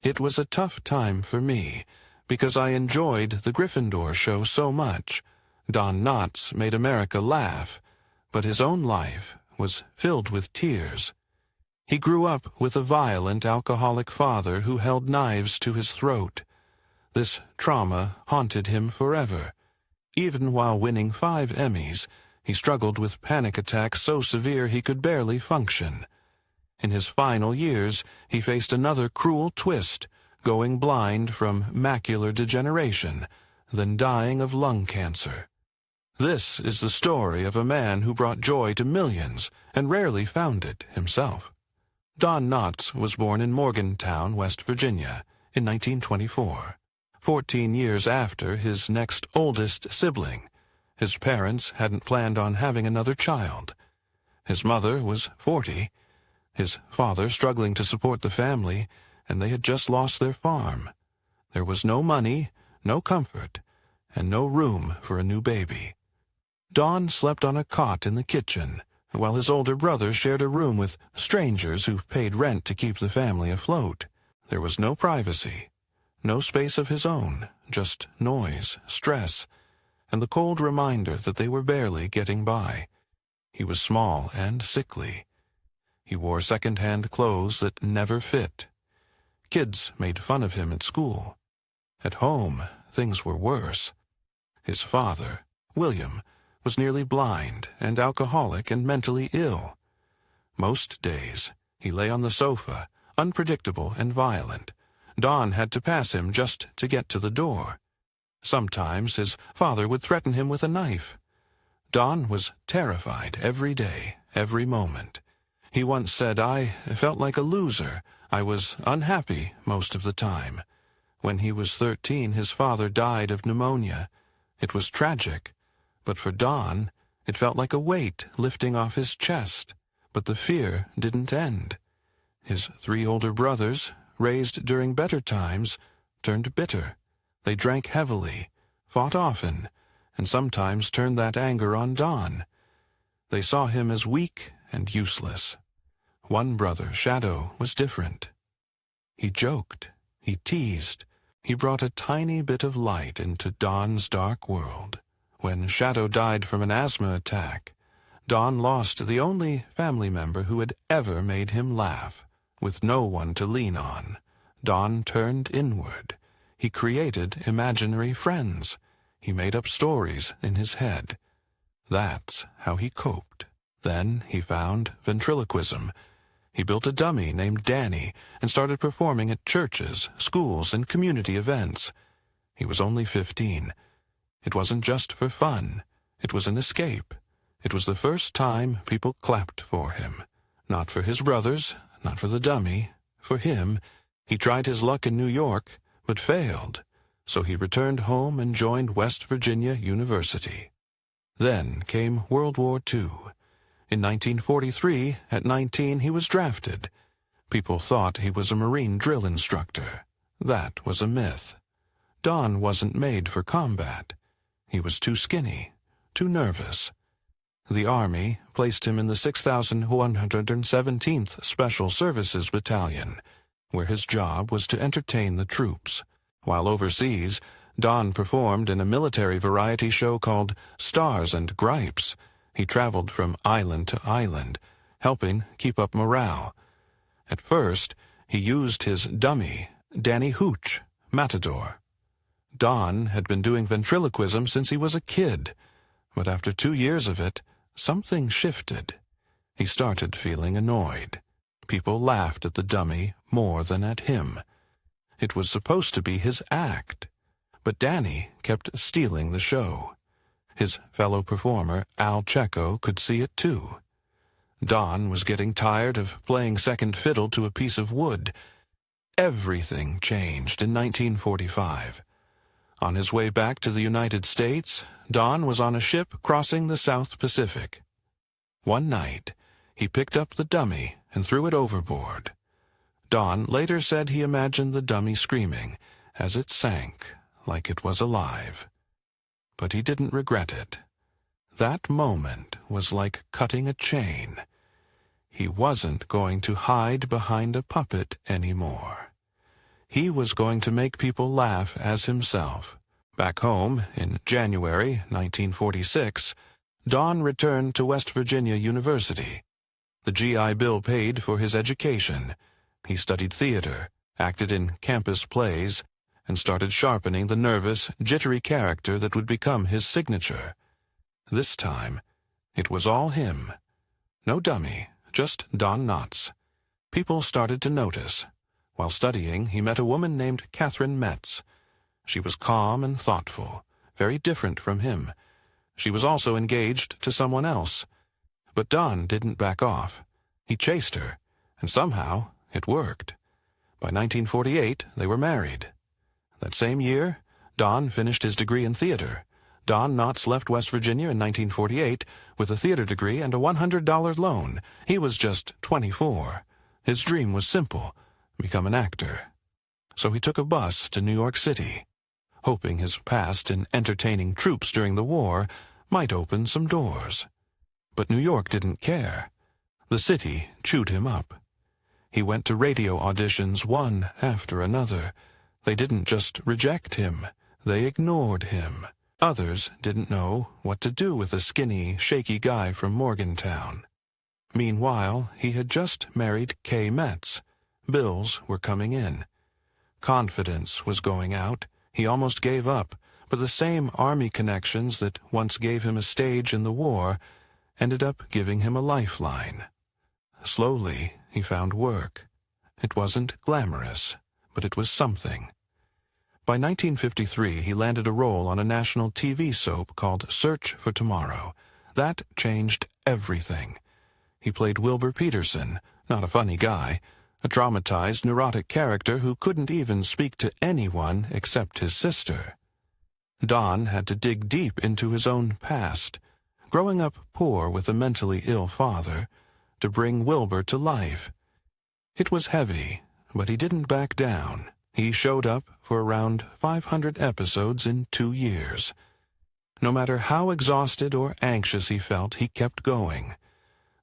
It was a tough time for me, because I enjoyed the Gryffindor show so much. Don Knotts made America laugh, but his own life was filled with tears. He grew up with a violent alcoholic father who held knives to his throat. This trauma haunted him forever. Even while winning 5 Emmys, he struggled with panic attacks so severe he could barely function. In his final years, he faced another cruel twist, going blind from macular degeneration, then dying of lung cancer. This is the story of a man who brought joy to millions and rarely found it himself. Don Knotts was born in Morgantown, West Virginia, in 1924, 14 years after his next oldest sibling. His parents hadn't planned on having another child. His mother was 40, his father struggling to support the family, and they had just lost their farm. There was no money, no comfort, and no room for a new baby. Don slept on a cot in the kitchen, while his older brother shared a room with strangers who paid rent to keep the family afloat. There was no privacy, no space of his own, just noise, stress, and the cold reminder that they were barely getting by. He was small and sickly. He wore second-hand clothes that never fit. Kids made fun of him at school. At home, things were worse. His father, William, was nearly blind and alcoholic and mentally ill. Most days, he lay on the sofa, unpredictable and violent. Don had to pass him just to get to the door. Sometimes his father would threaten him with a knife. Don was terrified every day, every moment. He once said, "I felt like a loser. I was unhappy most of the time." When he was 13, his father died of pneumonia. It was tragic. But for Don, it felt like a weight lifting off his chest. But the fear didn't end. His 3 older brothers, raised during better times, turned bitter. They drank heavily, fought often, and sometimes turned that anger on Don. They saw him as weak and useless. One brother, Shadow, was different. He joked, he teased, he brought a tiny bit of light into Don's dark world. When Shadow died from an asthma attack, Don lost the only family member who had ever made him laugh. With no one to lean on, Don turned inward. He created imaginary friends. He made up stories in his head. That's how he coped. Then he found ventriloquism. He built a dummy named Danny and started performing at churches, schools, and community events. He was only 15. It wasn't just for fun. It was an escape. It was the first time people clapped for him. Not for his brothers, not for the dummy. For him. He tried his luck in New York, but failed. So he returned home and joined West Virginia University. Then came World War II. In 1943, at 19, he was drafted. People thought he was a Marine drill instructor. That was a myth. Don wasn't made for combat. He was too skinny, too nervous. The Army placed him in the 6,117th Special Services Battalion, where his job was to entertain the troops. While overseas, Don performed in a military variety show called Stars and Gripes. He traveled from island to island, helping keep up morale. At first, he used his dummy, Danny Hooch, Matador. Don had been doing ventriloquism since he was a kid, but after 2 years of it, something shifted. He started feeling annoyed. People laughed at the dummy more than at him. It was supposed to be his act, but Danny kept stealing the show. His fellow performer, Al Checo, could see it too. Don was getting tired of playing second fiddle to a piece of wood. Everything changed in 1945. On his way back to the United States, Don was on a ship crossing the South Pacific. One night, he picked up the dummy and threw it overboard. Don later said he imagined the dummy screaming as it sank like it was alive. But he didn't regret it. That moment was like cutting a chain. He wasn't going to hide behind a puppet anymore. He was going to make people laugh as himself. Back home, in January 1946, Don returned to West Virginia University. The GI Bill paid for his education. He studied theater, acted in campus plays, and started sharpening the nervous, jittery character that would become his signature. This time, it was all him. No dummy, just Don Knotts. People started to notice. While studying, he met a woman named Catherine Metz. She was calm and thoughtful, very different from him. She was also engaged to someone else. But Don didn't back off. He chased her, and somehow it worked. By 1948, they were married. That same year, Don finished his degree in theater. Don Knotts left West Virginia in 1948 with a theater degree and a $100 loan. He was just 24. His dream was simple: become an actor. So he took a bus to New York City, hoping his past in entertaining troops during the war might open some doors. But New York didn't care. The city chewed him up. He went to radio auditions one after another. They didn't just reject him, they ignored him. Others didn't know what to do with a skinny, shaky guy from Morgantown. Meanwhile, he had just married Kay Metz. Bills were coming in. Confidence was going out. He almost gave up, but the same army connections that once gave him a stage in the war ended up giving him a lifeline. Slowly, he found work. It wasn't glamorous, but it was something. By 1953, he landed a role on a national TV soap called Search for Tomorrow. That changed everything. He played Wilbur Peterson, not a funny guy, a traumatized, neurotic character who couldn't even speak to anyone except his sister. Don had to dig deep into his own past, growing up poor with a mentally ill father, to bring Wilbur to life. It was heavy, but he didn't back down. He showed up for around 500 episodes in 2 years. No matter how exhausted or anxious he felt, he kept going.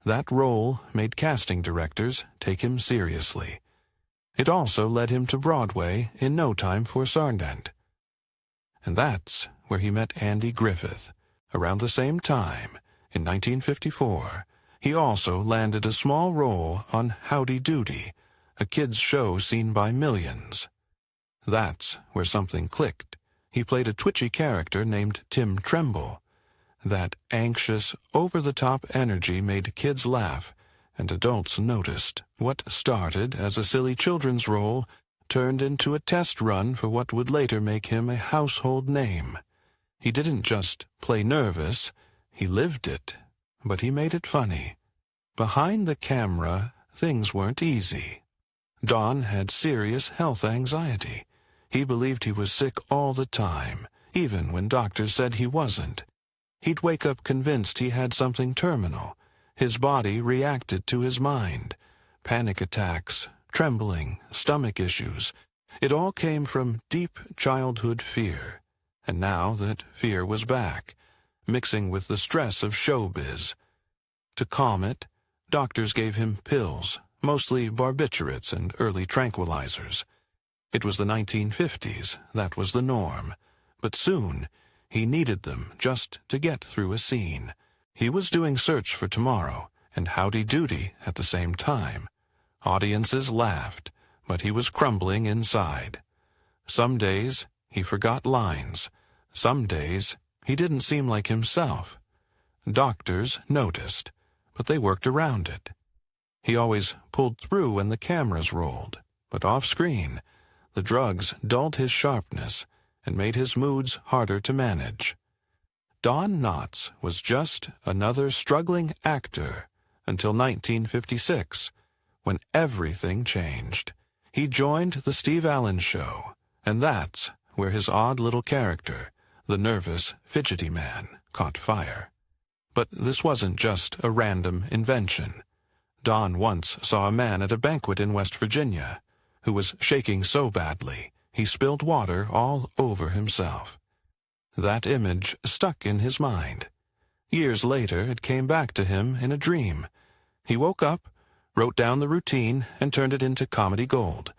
That role made casting directors take him seriously. It also led him to Broadway in No Time for Sardent. And that's where he met Andy Griffith. Around the same time, in 1954, he also landed a small role on Howdy Doody, a kids' show seen by millions. That's where something clicked. He played a twitchy character named Tim Tremble. That anxious, over-the-top energy made kids laugh, and adults noticed. What started as a silly children's role turned into a test run for what would later make him a household name. He didn't just play nervous, he lived it, but he made it funny. Behind the camera, things weren't easy. Don had serious health anxiety. He believed he was sick all the time, even when doctors said he wasn't. He'd wake up convinced he had something terminal. His body reacted to his mind. Panic attacks, trembling, stomach issues. It all came from deep childhood fear. And now that fear was back, mixing with the stress of showbiz. To calm it, doctors gave him pills, mostly barbiturates and early tranquilizers. It was the 1950s, that was the norm. But soon, he needed them just to get through a scene. He was doing Search for Tomorrow and Howdy Doody at the same time. Audiences laughed, but he was crumbling inside. Some days, he forgot lines. Some days, he didn't seem like himself. Doctors noticed, but they worked around it. He always pulled through when the cameras rolled, but off-screen, the drugs dulled his sharpness and made his moods harder to manage. Don Knotts was just another struggling actor until 1956, when everything changed. He joined The Steve Allen Show, and that's where his odd little character, the nervous, fidgety man, caught fire. But this wasn't just a random invention. Don once saw a man at a banquet in West Virginia who was shaking so badly he spilled water all over himself. That image stuck in his mind. Years later, it came back to him in a dream. He woke up, wrote down the routine, and turned it into comedy gold.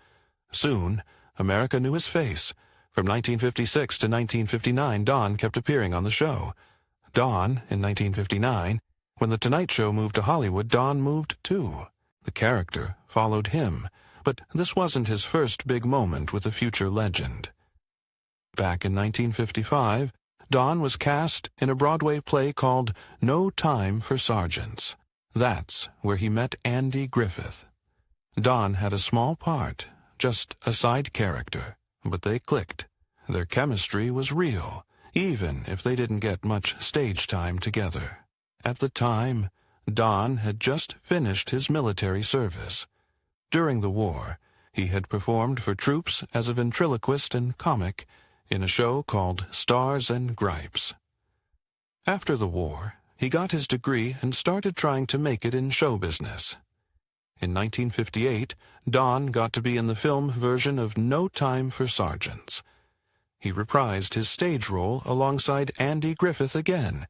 Soon, America knew his face. From 1956 to 1959, Don kept appearing on the show. Don, in 1959, when The Tonight Show moved to Hollywood, Don moved too. The character followed him, but this wasn't his first big moment with a future legend. Back in 1955, Don was cast in a Broadway play called No Time for Sergeants. That's where he met Andy Griffith. Don had a small part, just a side character, but they clicked. Their chemistry was real, even if they didn't get much stage time together. At the time, Don had just finished his military service. During the war, he had performed for troops as a ventriloquist and comic in a show called Stars and Gripes. After the war, he got his degree and started trying to make it in show business. In 1958, Don got to be in the film version of No Time for Sergeants. He reprised his stage role alongside Andy Griffith again.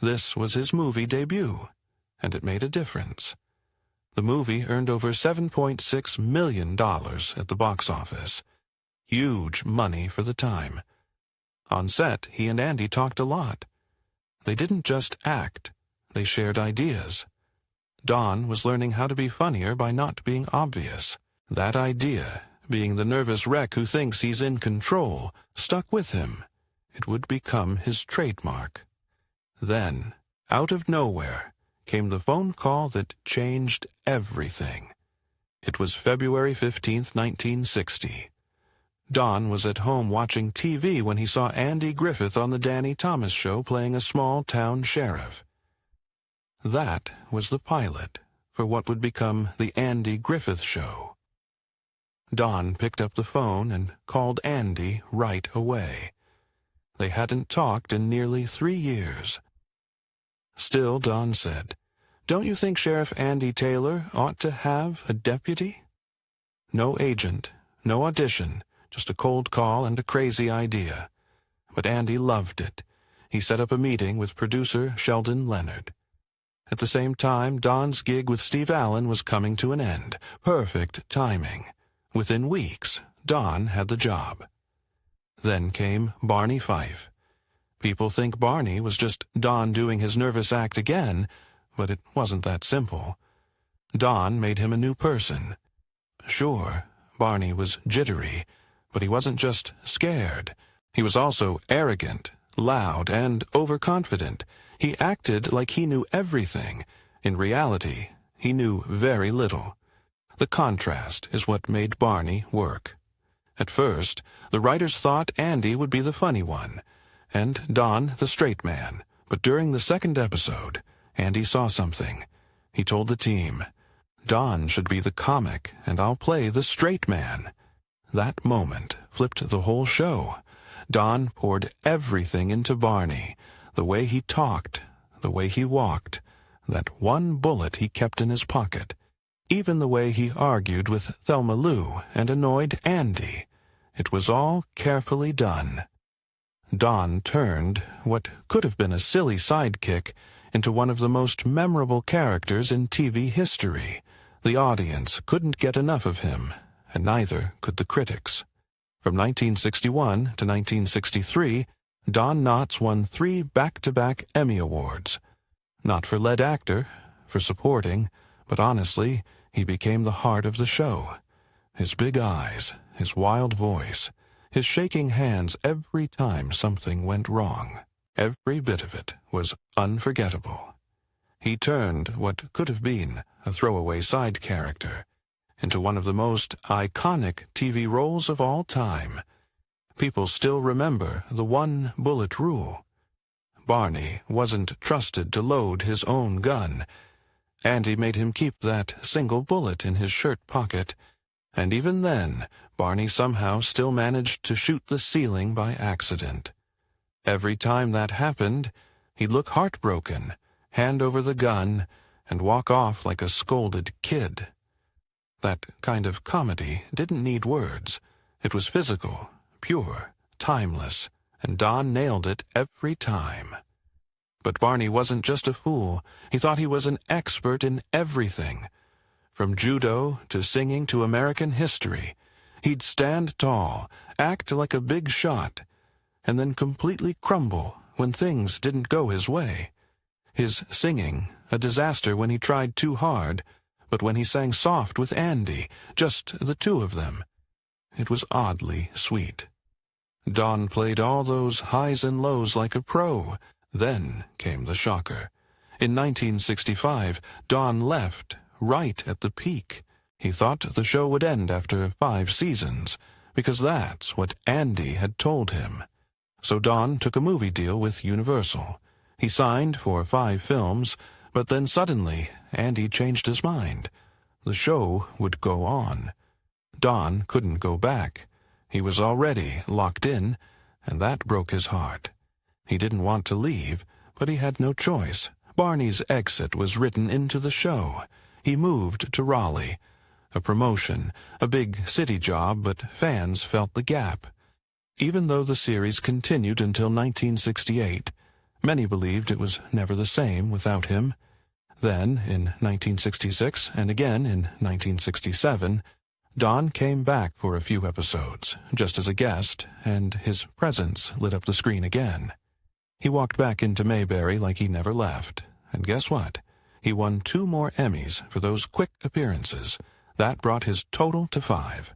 This was his movie debut, and it made a difference. The movie earned over $7.6 million at the box office. Huge money for the time. On set, he and Andy talked a lot. They didn't just act, they shared ideas. Don was learning how to be funnier by not being obvious. That idea, being the nervous wreck who thinks he's in control, stuck with him. It would become his trademark. Then, out of nowhere, came the phone call that changed everything. It was February 15th, 1960. Don was at home watching TV when he saw Andy Griffith on the Danny Thomas Show playing a small-town sheriff. That was the pilot for what would become the Andy Griffith Show. Don picked up the phone and called Andy right away. They hadn't talked in nearly 3 years. Still, Don said, "Don't you think Sheriff Andy Taylor ought to have a deputy?" No agent, no audition, just a cold call and a crazy idea. But Andy loved it. He set up a meeting with producer Sheldon Leonard. At the same time, Don's gig with Steve Allen was coming to an end. Perfect timing. Within weeks, Don had the job. Then came Barney Fife. People think Barney was just Don doing his nervous act again, but it wasn't that simple. Don made him a new person. Sure, Barney was jittery, but he wasn't just scared. He was also arrogant, loud, and overconfident. He acted like he knew everything. In reality, he knew very little. The contrast is what made Barney work. At first, the writers thought Andy would be the funny one, and Don the straight man. But during the second episode, Andy saw something. He told the team, "Don should be the comic, and I'll play the straight man." That moment flipped the whole show. Don poured everything into Barney. The way he talked, the way he walked, that one bullet he kept in his pocket, even the way he argued with Thelma Lou and annoyed Andy. It was all carefully done. Don turned what could have been a silly sidekick into one of the most memorable characters in TV history. The audience couldn't get enough of him, and neither could the critics. From 1961 to 1963, Don Knotts won 3 back-to-back Emmy Awards. Not for lead actor, for supporting, but honestly, he became the heart of the show. His big eyes, his wild voice, his shaking hands every time something went wrong. Every bit of it was unforgettable. He turned what could have been a throwaway side character into one of the most iconic TV roles of all time. People still remember the one-bullet rule. Barney wasn't trusted to load his own gun. Andy made him keep that single bullet in his shirt pocket, and even then, Barney somehow still managed to shoot the ceiling by accident. Every time that happened, he'd look heartbroken, hand over the gun, and walk off like a scolded kid. That kind of comedy didn't need words. It was physical, pure, timeless, and Don nailed it every time. But Barney wasn't just a fool. He thought he was an expert in everything. From judo to singing to American history, He'd stand tall, act like a big shot, and then completely crumble when things didn't go his way. His singing, a disaster when he tried too hard, but when he sang soft with Andy, just the two of them, it was oddly sweet. Don played all those highs and lows like a pro. Then came the shocker. In 1965, Don left, right at the peak. He thought the show would end after 5 seasons, because that's what Andy had told him. So Don took a movie deal with Universal. He signed for 5 films, but then suddenly Andy changed his mind. The show would go on. Don couldn't go back. He was already locked in, and that broke his heart. He didn't want to leave, but he had no choice. Barney's exit was written into the show. He moved to Raleigh. A promotion, a big city job, but fans felt the gap. Even though the series continued until 1968, many believed it was never the same without him. Then, in 1966, and again in 1967, Don came back for a few episodes, just as a guest, and his presence lit up the screen again. He walked back into Mayberry like he never left, and guess what? He won 2 more Emmys for those quick appearances. That brought his total to 5.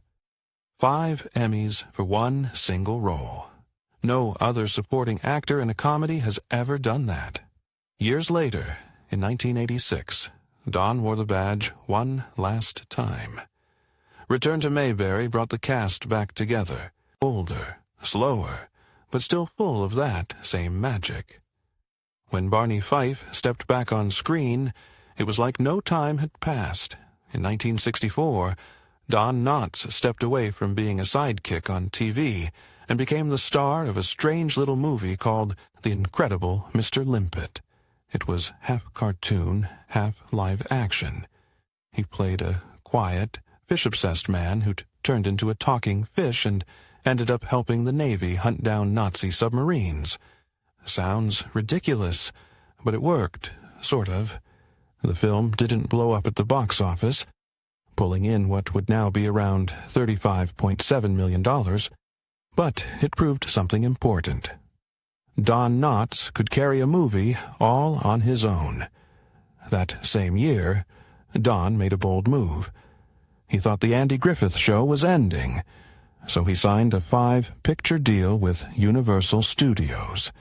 5 Emmys for one single role. No other supporting actor in a comedy has ever done that. Years later, in 1986, Don wore the badge one last time. Return to Mayberry brought the cast back together, older, slower, but still full of that same magic. When Barney Fife stepped back on screen, it was like no time had passed. In 1964, Don Knotts stepped away from being a sidekick on TV and became the star of a strange little movie called The Incredible Mr. Limpet. It was half cartoon, half live action. He played a quiet, fish-obsessed man who'd turned into a talking fish and ended up helping the Navy hunt down Nazi submarines. Sounds ridiculous, but it worked, sort of. The film didn't blow up at the box office, pulling in what would now be around $35.7 million, but it proved something important. Don Knotts could carry a movie all on his own. That same year, Don made a bold move. He thought the Andy Griffith Show was ending, so he signed a 5-picture deal with Universal Studios.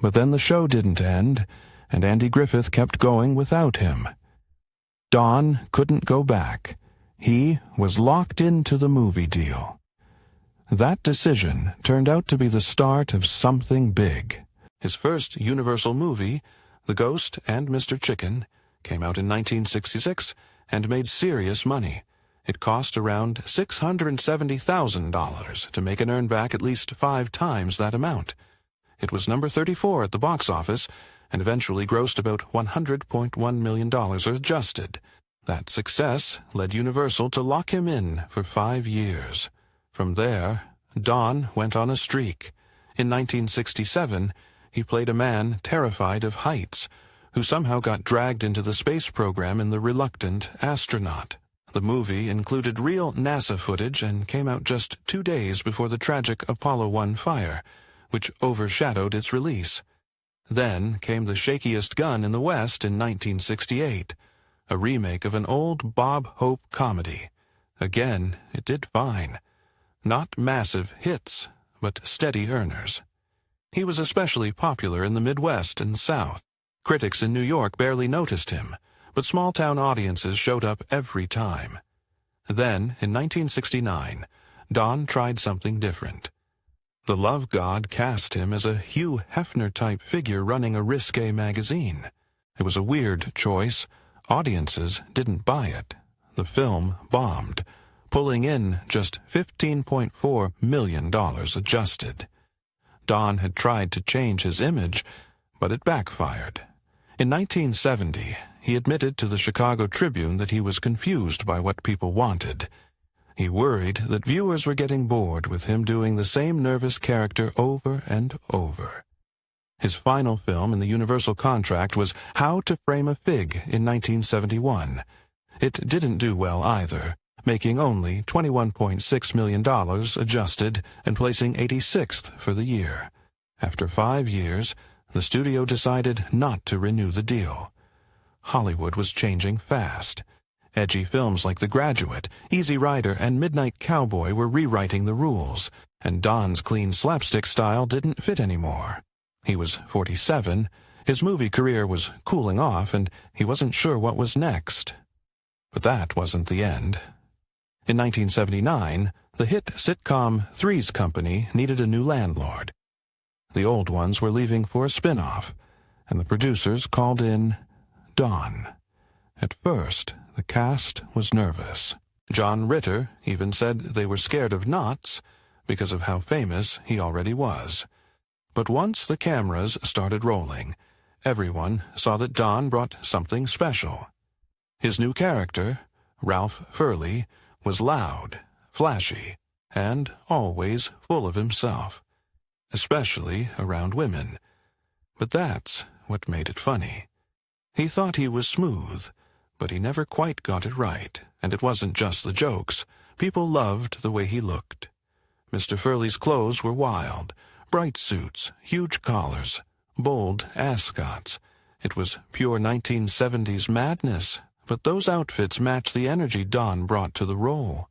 But then the show didn't end, and Andy Griffith kept going without him. Don couldn't go back. He was locked into the movie deal. That decision turned out to be the start of something big. His first Universal movie, The Ghost and Mr. Chicken, came out in 1966 and made serious money. It cost around $670,000 to make and earn back at least 5 times that amount. It was number 34 at the box office and eventually grossed about $100.1 million adjusted. That success led Universal to lock him in for 5 years. From there, Don went on a streak. In 1967, he played a man terrified of heights, who somehow got dragged into the space program in The Reluctant Astronaut. The movie included real NASA footage and came out just 2 days before the tragic Apollo 1 fire, which overshadowed its release. Then came The Shakiest Gun in the West in 1968, a remake of an old Bob Hope comedy. Again, it did fine. Not massive hits, but steady earners. He was especially popular in the Midwest and South. Critics in New York barely noticed him, but small-town audiences showed up every time. Then, in 1969, Don tried something different. The Love God cast him as a Hugh Hefner-type figure running a risque magazine. It was a weird choice. Audiences didn't buy it. The film bombed, pulling in just $15.4 million adjusted. Don had tried to change his image, but it backfired. In 1970, he admitted to the Chicago Tribune that he was confused by what people wanted. He worried that viewers were getting bored with him doing the same nervous character over and over. His final film in the Universal contract was How to Frame a Fig in 1971. It didn't do well either, making only $21.6 million adjusted and placing 86th for the year. After 5 years, the studio decided not to renew the deal. Hollywood was changing fast. Edgy films like The Graduate, Easy Rider, and Midnight Cowboy were rewriting the rules, and Don's clean slapstick style didn't fit anymore. He was 47, his movie career was cooling off, and he wasn't sure what was next. But that wasn't the end. In 1979, the hit sitcom Three's Company needed a new landlord. The old ones were leaving for a spin-off, and the producers called in Don. At first, the cast was nervous. John Ritter even said they were scared of Knotts because of how famous he already was. But once the cameras started rolling, everyone saw that Don brought something special. His new character, Ralph Furley, was loud, flashy, and always full of himself, especially around women. But that's what made it funny. He thought he was smooth, but he never quite got it right, and it wasn't just the jokes. People loved the way he looked. Mr. Furley's clothes were wild, bright suits, huge collars, bold ascots. It was pure 1970s madness, but those outfits matched the energy Don brought to the role.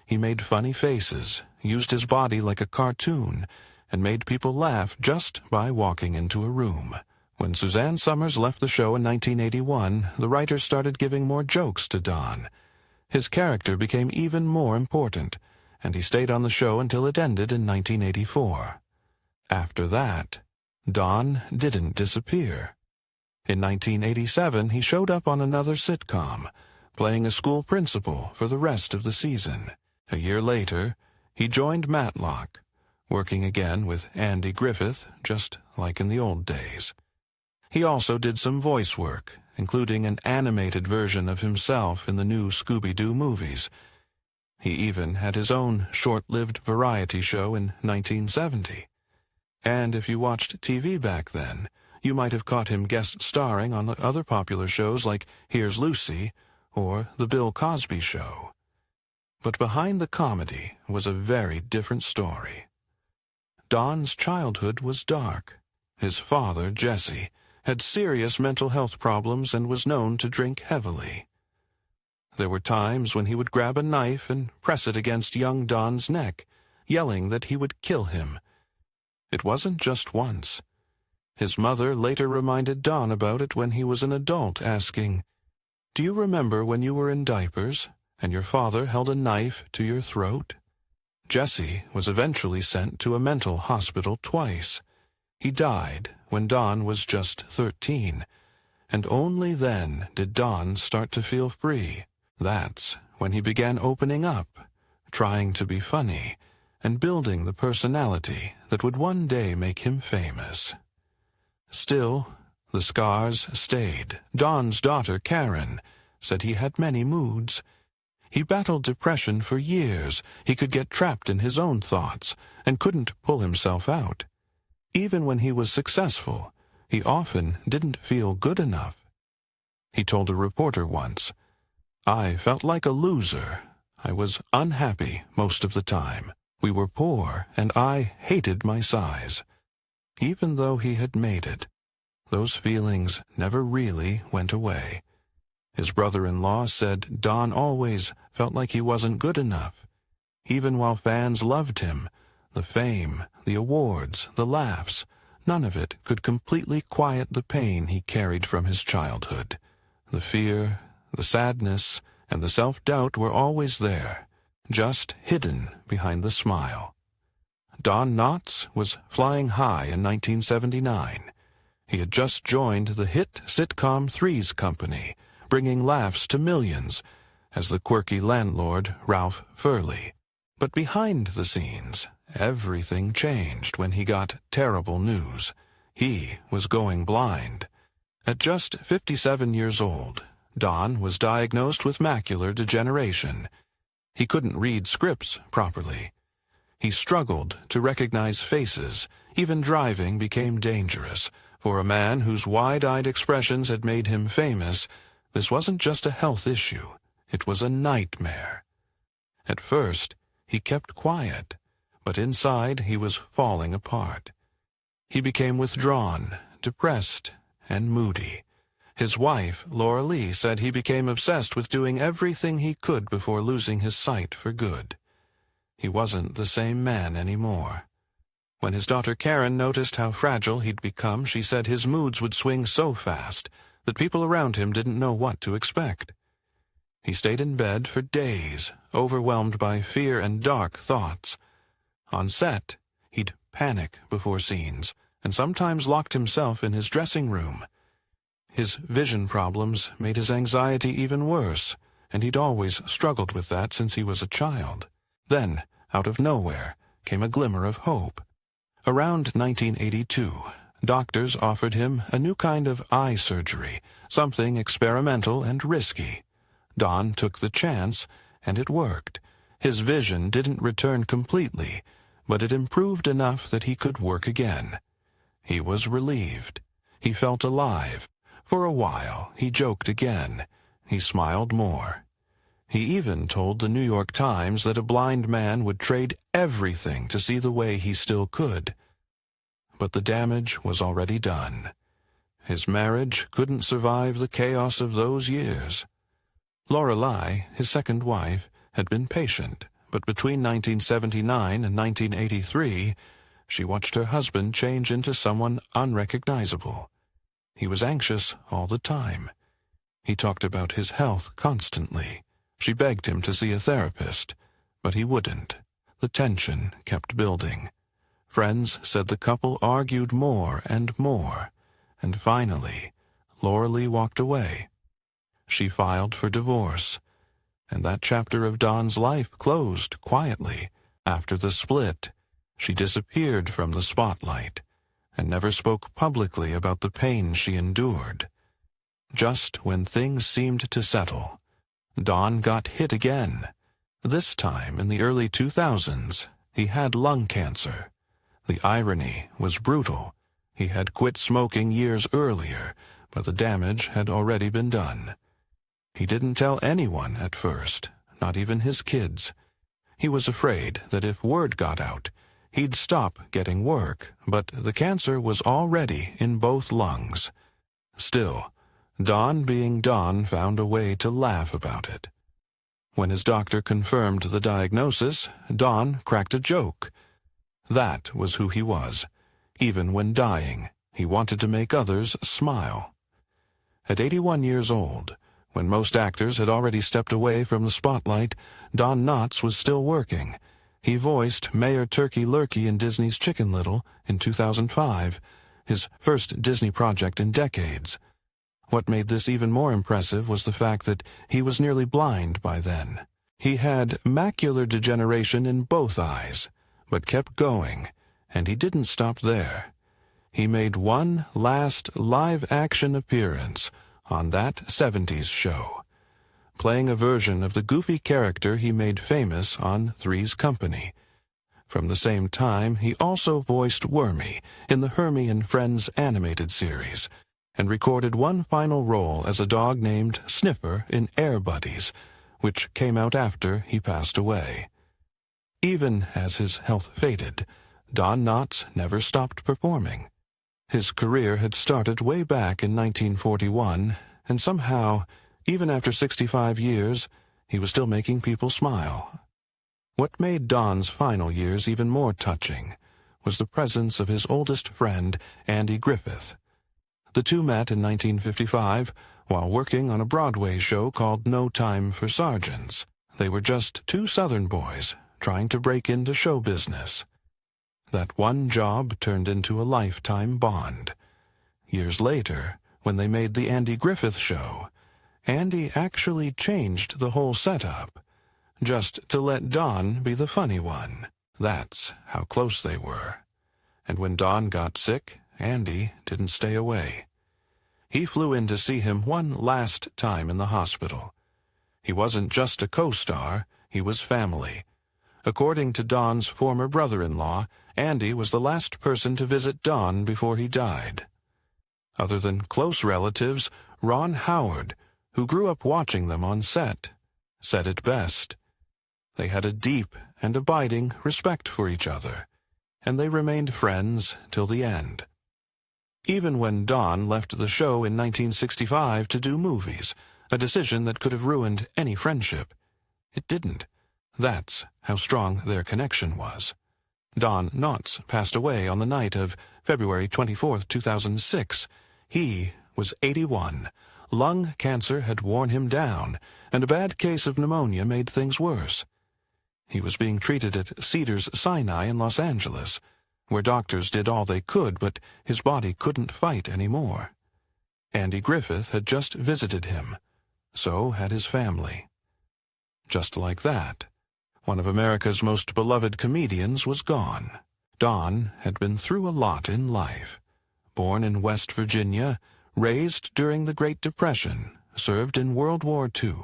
He made funny faces, used his body like a cartoon, and made people laugh just by walking into a room. When Suzanne Summers left the show in 1981, the writers started giving more jokes to Don. His character became even more important, and he stayed on the show until it ended in 1984. After that, Don didn't disappear. In 1987, he showed up on another sitcom, playing a school principal for the rest of the season. A year later, he joined Matlock, working again with Andy Griffith, just like in the old days. He also did some voice work, including an animated version of himself in the new Scooby-Doo movies. He even had his own short-lived variety show in 1970. And if you watched TV back then, you might have caught him guest starring on other popular shows like Here's Lucy or The Bill Cosby Show. But behind the comedy was a very different story. Don's childhood was dark. His father, Jesse, had serious mental health problems and was known to drink heavily. There were times when he would grab a knife and press it against young Don's neck, yelling that he would kill him. It wasn't just once. His mother later reminded Don about it when he was an adult, asking, "Do you remember when you were in diapers and your father held a knife to your throat?" Jesse was eventually sent to a mental hospital twice. He died when Don was just 13, and only then did Don start to feel free. That's when he began opening up, trying to be funny, and building the personality that would one day make him famous. Still, the scars stayed. Don's daughter, Karen, said he had many moods. He battled depression for years. He could get trapped in his own thoughts and couldn't pull himself out. Even when he was successful, he often didn't feel good enough. He told a reporter once, "I felt like a loser. I was unhappy most of the time. We were poor, and I hated my size." Even though he had made it, those feelings never really went away. His brother-in-law said Don always felt like he wasn't good enough. Even while fans loved him, the fame, the awards, the laughs, none of it could completely quiet the pain he carried from his childhood. The fear, the sadness, and the self-doubt were always there, just hidden behind the smile. Don Knotts was flying high in 1979. He had just joined the hit sitcom Three's Company, bringing laughs to millions, as the quirky landlord Ralph Furley. But behind the scenes, everything changed when he got terrible news. He was going blind. At just 57 years old, Don was diagnosed with macular degeneration. He couldn't read scripts properly. He struggled to recognize faces. Even driving became dangerous. For a man whose wide-eyed expressions had made him famous, this wasn't just a health issue. It was a nightmare. At first, he kept quiet, but inside he was falling apart. He became withdrawn, depressed, and moody. His wife, Laura Lee, said he became obsessed with doing everything he could before losing his sight for good. He wasn't the same man anymore. When his daughter Karen noticed how fragile he'd become, she said his moods would swing so fast that people around him didn't know what to expect. He stayed in bed for days, overwhelmed by fear and dark thoughts. On set, he'd panic before scenes, and sometimes locked himself in his dressing room. His vision problems made his anxiety even worse, and he'd always struggled with that since he was a child. Then, out of nowhere, came a glimmer of hope. Around 1982, doctors offered him a new kind of eye surgery, something experimental and risky. Don took the chance, and it worked. His vision didn't return completely, but it improved enough that he could work again. He was relieved. He felt alive. For a while, he joked again. He smiled more. He even told the New York Times that a blind man would trade everything to see the way he still could. But the damage was already done. His marriage couldn't survive the chaos of those years. Lorelei, his second wife, had been patient, but between 1979 and 1983, she watched her husband change into someone unrecognizable. He was anxious all the time. He talked about his health constantly. She begged him to see a therapist, but he wouldn't. The tension kept building. Friends said the couple argued more, and finally, Laura Lee walked away. She filed for divorce, and that chapter of Don's life closed quietly. After the split, she disappeared from the spotlight and never spoke publicly about the pain she endured. Just when things seemed to settle, Don got hit again. This time in the early 2000s, he had lung cancer. The irony was brutal. He had quit smoking years earlier, but the damage had already been done. He didn't tell anyone at first, not even his kids. He was afraid that if word got out, he'd stop getting work, but the cancer was already in both lungs. Still, Don being Don found a way to laugh about it. When his doctor confirmed the diagnosis, Don cracked a joke. That was who he was. Even when dying, he wanted to make others smile. At 81 years old, when most actors had already stepped away from the spotlight, Don Knotts was still working. He voiced Mayor Turkey Lurkey in Disney's Chicken Little in 2005, his first Disney project in decades. What made this even more impressive was the fact that he was nearly blind by then. He had macular degeneration in both eyes, but kept going, and he didn't stop there. He made one last live-action appearance on that 70s show, playing a version of the goofy character he made famous on Three's Company. From the same time, he also voiced Wormy in the Hermie and Friends animated series, and recorded one final role as a dog named Sniffer in Air Buddies, which came out after he passed away. Even as his health faded, Don Knotts never stopped performing. His career had started way back in 1941, and somehow, even after 65 years, he was still making people smile. What made Don's final years even more touching was the presence of his oldest friend, Andy Griffith. The two met in 1955 while working on a Broadway show called No Time for Sergeants. They were just two Southern boys trying to break into show business. That one job turned into a lifetime bond. Years later, when they made the Andy Griffith Show, Andy actually changed the whole setup, just to let Don be the funny one. That's how close they were. And when Don got sick, Andy didn't stay away. He flew in to see him one last time in the hospital. He wasn't just a co-star, he was family. According to Don's former brother-in-law, Andy was the last person to visit Don before he died. Other than close relatives, Ron Howard, who grew up watching them on set, said it best. They had a deep and abiding respect for each other, and they remained friends till the end. Even when Don left the show in 1965 to do movies, a decision that could have ruined any friendship, it didn't. That's how strong their connection was. Don Knotts passed away on the night of February 24, 2006. He was 81. Lung cancer had worn him down, and a bad case of pneumonia made things worse. He was being treated at Cedars-Sinai in Los Angeles, where doctors did all they could, but his body couldn't fight anymore. Andy Griffith had just visited him. So had his family. Just like that, one of America's most beloved comedians was gone. Don had been through a lot in life. Born in West Virginia, raised during the Great Depression, served in World War II,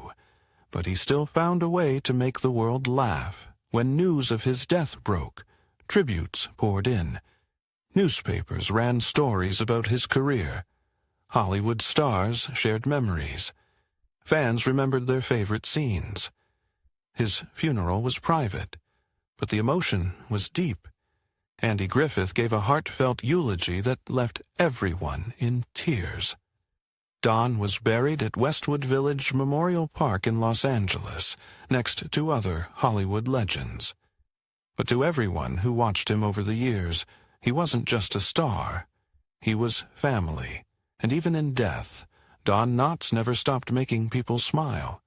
but he still found a way to make the world laugh. When news of his death broke, tributes poured in. Newspapers ran stories about his career. Hollywood stars shared memories. Fans remembered their favorite scenes. His funeral was private, but the emotion was deep. Andy Griffith gave a heartfelt eulogy that left everyone in tears. Don was buried at Westwood Village Memorial Park in Los Angeles, next to other Hollywood legends. But to everyone who watched him over the years, he wasn't just a star. He was family, and even in death, Don Knotts never stopped making people smile.